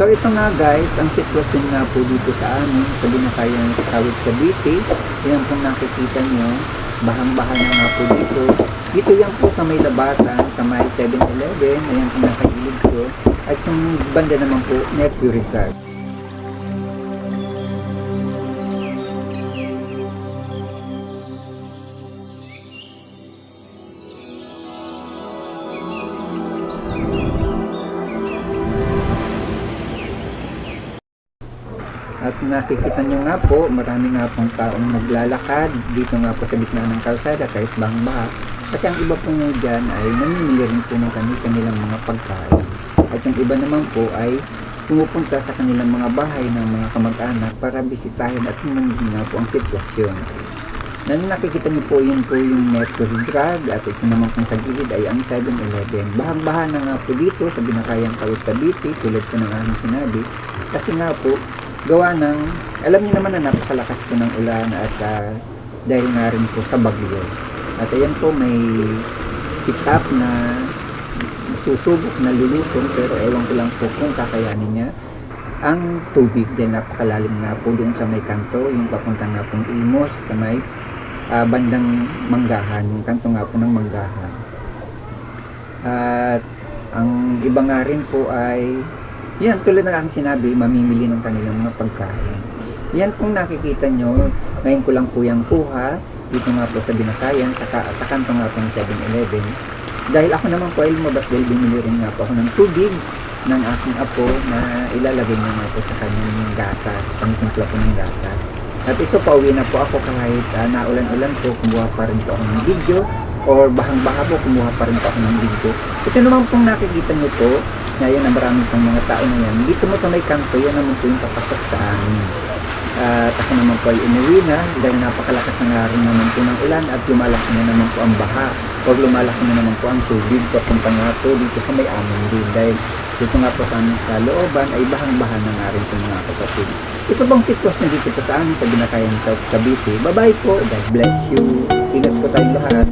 So ito nga guys, ang sitwasyon nga po dito sa amin, sa Binakayang Tawid Cavite. Yan po nakikita nyo, bahang-baha na nga po dito. Dito yan po sa may labasan, sa may 7-Eleven, ayan po nasa gilid ko. At yung banda naman po, Nephew Rizal. At nakikita nyo nga po, marami nga pong taong naglalakad dito nga po sa gitna ng kalsada kahit bahang-baha. Kasi ang iba po nyo dyan ay namimili rin po ng kanilang mga pagkain. At yung iba naman po ay pumupunta sa kanilang mga bahay ng mga kamag-anak para bisitahin at manigin nga po ang sitwasyon. Nakikita nyo po yun po yung Metro Drug at ito naman kung sa gilid ay ang 7-Eleven. Bahang-baha na nga po dito sa Binakayang Tawid Cavite, tulad po ng aking sinabi. Kasi nga po, gawa ng, alam niyo naman na napakalakas po ng ulan at dahil nga rin po sa bagyo. At ayan po may pick-up na susubok na lulusong pero ewan ko lang po kung kakayanin niya ang tubig dahil napakalalim nga po doon sa may kanto, yung papunta nga pong Imos sa may bandang Manggahan, yung kanto nga po ng Manggahan. At ang iba nga rin po ay yan, tulad ng aking sinabi, mamimili ng kanilang mga pagkain. Yan kung nakikita nyo, ngayon ko lang po yung kuha, dito nga po sa Binakayan, sa kanto nga po ng 7-Eleven. Dahil ako naman po ay lumabas dahil bumili rin nga po ako ng tubig ng aking apo na ilalagay niya nga po sa kanyang gatas, pangtimpla po ng gatas. At ito pa, uwi na po ako kahit naulan-ulan po, kumuha pa rin po ako ng video, or bahang-baha po, kumuha pa rin po ako ng video. Ito naman pong nakikita nyo po, ngayon na marami pang mga tao na yan. Dito mo sa may kanto, yan naman po yung papasok sa amin. At ako naman po ay umuwi na dahil napakalakas na nga rin naman po ng ulan at lumalaki na naman po ang baha. O lumalaki na naman po ang tubig papunta nga po dito sa may amin din. Dahil dito nga po sa looban ay bahang-baha na nga rin po mga kapatid. Ito bang sitwasyon dito po sa amin sa Binakayang Cavite? Bye-bye po. God bless you. Ingat po tayong lahat.